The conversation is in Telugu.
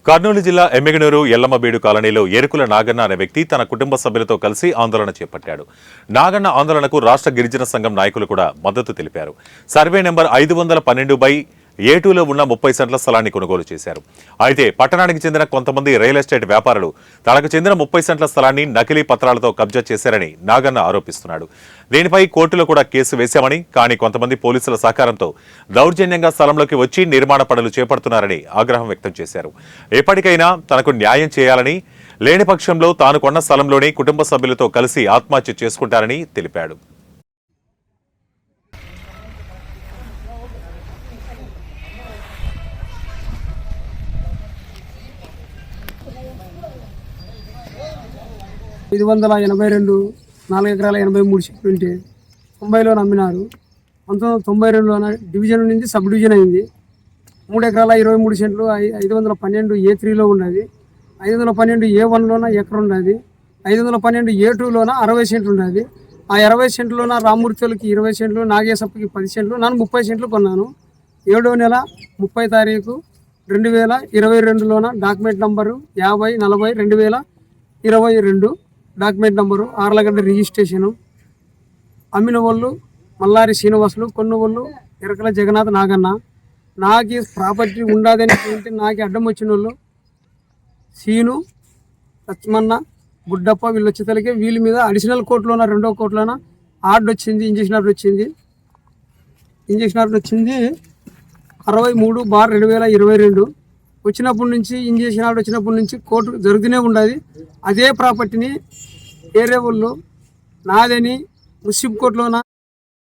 కర్నూలు జిల్లా ఎమ్మిగనూరు ఎల్లమ్మబీడు కాలనీలో ఎరుకుల నాగన్న అనే వ్యక్తి తన కుటుంబ సభ్యులతో కలిసి ఆందోళన చేపట్టాడు. నాగన్న ఆందోళనకు రాష్ట్ర గిరిజన సంఘం నాయకులు కూడా మద్దతు తెలిపారు. సర్వే నెంబర్ 512/A2లో ఉన్న 30 సెంట్ల స్థలాన్ని కొనుగోలు చేశారు. అయితే పట్టణానికి చెందిన కొంతమంది రియల్ ఎస్టేట్ వ్యాపారులు తనకు చెందిన 30 సెంట్ల స్థలాన్ని నకిలీ పత్రాలతో కబ్జా చేశారని నాగన్న ఆరోపిస్తున్నాడు. దీనిపై కోర్టులో కూడా కేసు వేశామని, కానీ కొంతమంది పోలీసుల సహకారంతో దౌర్జన్యంగా స్థలంలోకి వచ్చి నిర్మాణ పనులు చేపడుతున్నారని ఆగ్రహం వ్యక్తం చేశారు. ఎప్పటికైనా తనకు న్యాయం చేయాలని, లేని పక్షంలో తాను కొన్న స్థలంలోనే కుటుంబ సభ్యులతో కలిసి ఆత్మహత్య చేసుకుంటారని తెలిపాడు. $582 4 ఎకరాల 83 సెంట్లు ఉంటే 90లో అమ్మినారు. 1992లోన డివిజన్ నుంచి సబ్ డివిజన్ అయింది. 3 ఎకరాల 23 సెంట్లు 512A3లో ఉన్నది. 512A1లోన ఎకరం ఉన్నది. 512A2లోన 60 సెంట్లు ఉన్నది. ఆ 60 సెంట్లోన రామూర్తికి 20 సెంట్లు, నాగేశప్పకి 10 సెంట్లు, నేను 30 సెంట్లు కొన్నాను. 7వ నెల 30 తారీఖు 2022లోన document number 5040-2022 document number, Arlagadda registration. అమ్మిన వాళ్ళు మల్లారి శ్రీనివాసులు, కొన్న వాళ్ళు ఎరకల జగన్నాథ్ నాగన్న. నాకు ప్రాపర్టీ ఉండదని నాకు అడ్డం వచ్చిన వాళ్ళు సీను, లక్ష్మణ, బుడ్డప్ప వీళ్ళు వచ్చేతలకే వీళ్ళ మీద అడిషనల్ కోర్టులోన 2వ కోర్టులోన ఆర్డర్ వచ్చింది, ఇంజక్షన్ ఆర్డర్ వచ్చింది. 63/2022 వచ్చినప్పటి నుంచి, ఇంజక్షన్ ఆర్డర్ వచ్చినప్పటి నుంచి కోర్టు జరుగుతూనే ఉండదు. అదే ప్రాపర్టీని వేరే వాళ్ళు నాదని మున్సిపల్ కోర్టులోన